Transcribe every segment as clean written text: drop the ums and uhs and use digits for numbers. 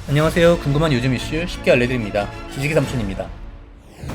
안녕하세요. 궁금한 요즘 이슈 쉽게 알려드립니다. 지식의 삼촌입니다.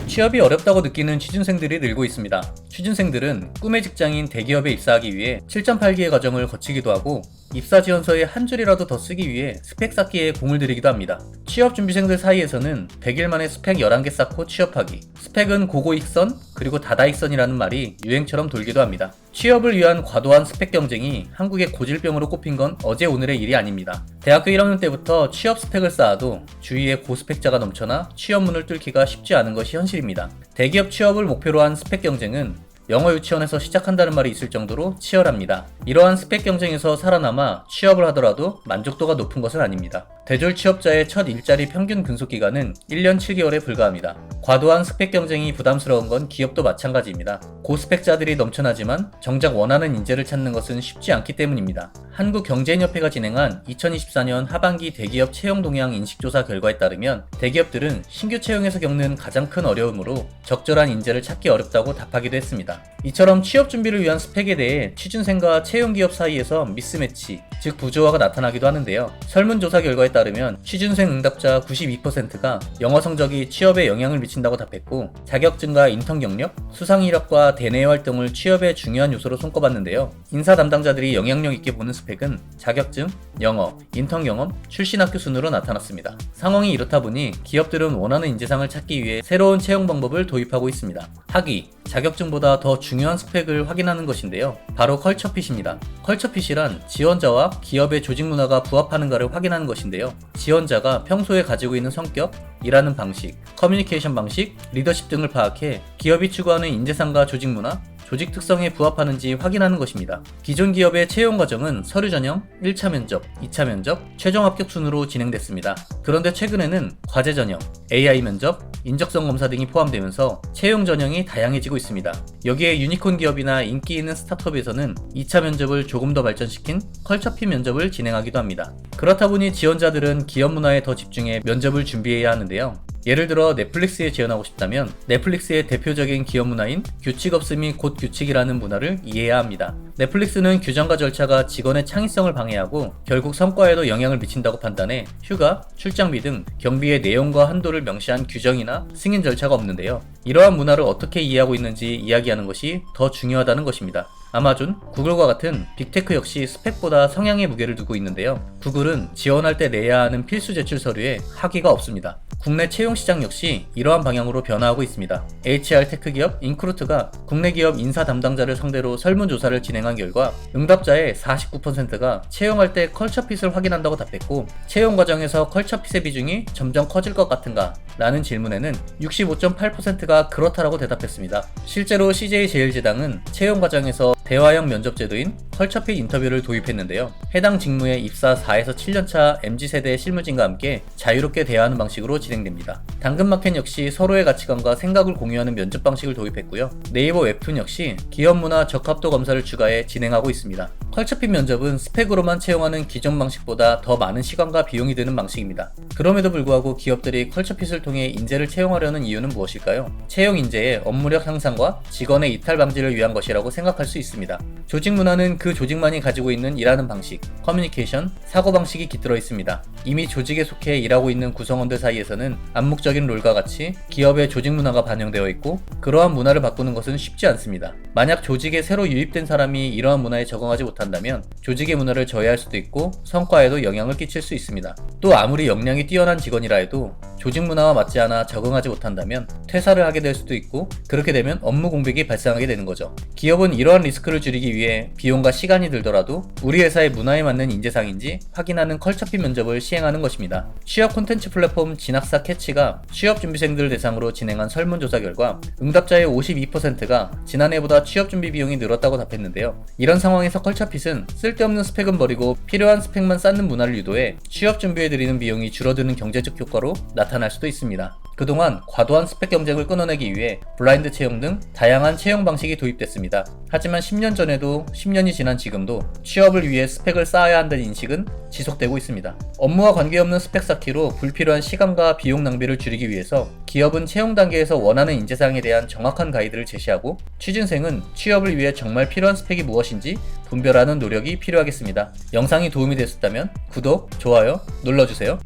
취업이 어렵다고 느끼는 취준생들이 늘고 있습니다. 취준생들은 꿈의 직장인 대기업에 입사하기 위해 7.8기의 과정을 거치기도 하고 입사 지원서에 한 줄이라도 더 쓰기 위해 스펙 쌓기에 공을 들이기도 합니다. 취업 준비생들 사이에서는 100일 만에 스펙 11개 쌓고 취업하기, 스펙은 고고익선 그리고 다다익선이라는 말이 유행처럼 돌기도 합니다. 취업을 위한 과도한 스펙 경쟁이 한국의 고질병으로 꼽힌 건 어제 오늘의 일이 아닙니다. 대학교 1학년 때부터 취업 스펙을 쌓아도 주위에 고스펙자가 넘쳐나 취업문을 뚫기가 쉽지 않은 것이 현실입니다. 대기업 취업을 목표로 한 스펙 경쟁은 영어 유치원에서 시작한다는 말이 있을 정도로 치열합니다. 이러한 스펙 경쟁에서 살아남아 취업을 하더라도 만족도가 높은 것은 아닙니다. 대졸 취업자의 첫 일자리 평균 근속 기간은 1년 7개월에 불과합니다. 과도한 스펙 경쟁이 부담스러운 건 기업도 마찬가지입니다. 고스펙자들이 넘쳐나지만 정작 원하는 인재를 찾는 것은 쉽지 않기 때문입니다. 한국경제인협회가 진행한 2024년 하반기 대기업 채용 동향 인식조사 결과에 따르면 대기업들은 신규 채용에서 겪는 가장 큰 어려움으로 적절한 인재를 찾기 어렵다고 답하기도 했습니다. 이처럼 취업 준비를 위한 스펙에 대해 취준생과 채용기업 사이에서 미스매치, 즉 부조화가 나타나기도 하는데요. 설문조사 결과에 따르면 취준생 응답자 92%가 영어 성적이 취업에 영향을 미친다고 답했고 자격증과 인턴 경력, 수상 이력과 대내 활동을 취업의 중요한 요소로 손꼽았는데요. 인사 담당자들이 영향력 있게 보는 스펙은 자격증, 영어, 인턴 경험, 출신 학교 순으로 나타났습니다. 상황이 이렇다 보니 기업들은 원하는 인재상을 찾기 위해 새로운 채용 방법을 도입하고 있습니다. 학위, 자격증보다 더 중요한 스펙을 확인하는 것인데요. 바로 컬처핏입니다. 컬처핏이란 지원자와 기업의 조직 문화가 부합하는가를 확인하는 것인데요. 지원자가 평소에 가지고 있는 성격, 일하는 방식, 커뮤니케이션 방식, 리더십 등을 파악해 기업이 추구하는 인재상과 조직 문화, 조직 특성에 부합하는지 확인하는 것입니다. 기존 기업의 채용 과정은 서류 전형, 1차 면접, 2차 면접, 최종 합격 순으로 진행됐습니다. 그런데 최근에는 과제 전형, AI 면접, 인적성 검사 등이 포함되면서 채용 전형이 다양해지고 있습니다. 여기에 유니콘 기업이나 인기 있는 스타트업에서는 2차 면접을 조금 더 발전시킨 컬처핏 면접을 진행하기도 합니다. 그렇다 보니 지원자들은 기업 문화에 더 집중해 면접을 준비해야 하는데요. 예를 들어 넷플릭스에 지원하고 싶다면 넷플릭스의 대표적인 기업 문화인 규칙 없음이 곧 규칙이라는 문화를 이해해야 합니다. 넷플릭스는 규정과 절차가 직원의 창의성을 방해하고 결국 성과에도 영향을 미친다고 판단해 휴가, 출장비 등 경비의 내용과 한도를 명시한 규정이나 승인 절차가 없는데요. 이러한 문화를 어떻게 이해하고 있는지 이야기하는 것이 더 중요하다는 것입니다. 아마존, 구글과 같은 빅테크 역시 스펙보다 성향의 무게를 두고 있는데요. 구글은 지원할 때 내야 하는 필수 제출 서류에 학위가 없습니다. 국내 채용 시장 역시 이러한 방향으로 변화하고 있습니다. HR 테크 기업 인크루트가 국내 기업 인사 담당자를 상대로 설문조사를 진행한 결과 응답자의 49%가 채용할 때 컬처핏을 확인한다고 답했고 채용 과정에서 컬처핏의 비중이 점점 커질 것 같은가? 라는 질문에는 65.8%가 그렇다라고 대답했습니다. 실제로 CJ제일제당은 채용 과정에서 대화형 면접 제도인 컬처핏 인터뷰를 도입했는데요. 해당 직무에 입사 4에서 7년차 MZ세대 실무진과 함께 자유롭게 대화하는 방식으로 진행됩니다. 당근마켓 역시 서로의 가치관과 생각을 공유하는 면접 방식을 도입했고요. 네이버 웹툰 역시 기업 문화 적합도 검사를 추가해 진행하고 있습니다. 컬처핏 면접은 스펙으로만 채용하는 기존 방식보다 더 많은 시간과 비용이 드는 방식입니다. 그럼에도 불구하고 기업들이 컬처핏을 통해 인재를 채용하려는 이유는 무엇일까요? 채용 인재의 업무력 향상과 직원의 이탈 방지를 위한 것이라고 생각할 수 있습니다. 조직 문화는 그 조직만이 가지고 있는 일하는 방식, 커뮤니케이션, 사고방식이 깃들어 있습니다. 이미 조직에 속해 일하고 있는 구성원들 사이에서는 암묵적인 롤과 같이 기업의 조직 문화가 반영되어 있고 그러한 문화를 바꾸는 것은 쉽지 않습니다. 만약 조직에 새로 유입된 사람이 이러한 문화에 적응하지 못한다면 조직의 문화를 저해할 수도 있고 성과에도 영향을 끼칠 수 있습니다. 또 아무리 역량이 뛰어난 직원이라 해도 조직 문화와 맞지 않아 적응하지 못한다면 퇴사를 하게 될 수도 있고 그렇게 되면 업무 공백이 발생하게 되는 거죠. 기업은 이러한 리스크를 줄이기 위해 비용과 시간이 들더라도 우리 회사의 문화에 맞는 인재상인지 확인하는 컬처핏 면접을 시행하는 것입니다. 취업 콘텐츠 플랫폼 진학사 캐치가 취업 준비생들을 대상으로 진행한 설문조사 결과 응답자의 52%가 지난해보다 취업 준비 비용이 늘었다고 답했는데요. 이런 상황에서 컬처핏은 쓸데없는 스펙은 버리고 필요한 스펙만 쌓는 문화를 유도해 취업 준비에 들이는 비용이 줄어드는 경제적 효과로 나타날 수도 있습니다. 그동안 과도한 스펙 경쟁을 끊어내기 위해 블라인드 채용 등 다양한 채용 방식이 도입됐습니다. 하지만 10년 전에도 10년이 지난 지금도 취업을 위해 스펙을 쌓아야 한다는 인식은 지속되고 있습니다. 업무와 관계없는 스펙 쌓기로 불필요한 시간과 비용 낭비를 줄이기 위해서 기업은 채용 단계에서 원하는 인재상에 대한 정확한 가이드를 제시하고 취준생은 취업을 위해 정말 필요한 스펙이 무엇인지 분별하는 노력이 필요하겠습니다. 영상이 도움이 되셨다면 구독, 좋아요 눌러주세요.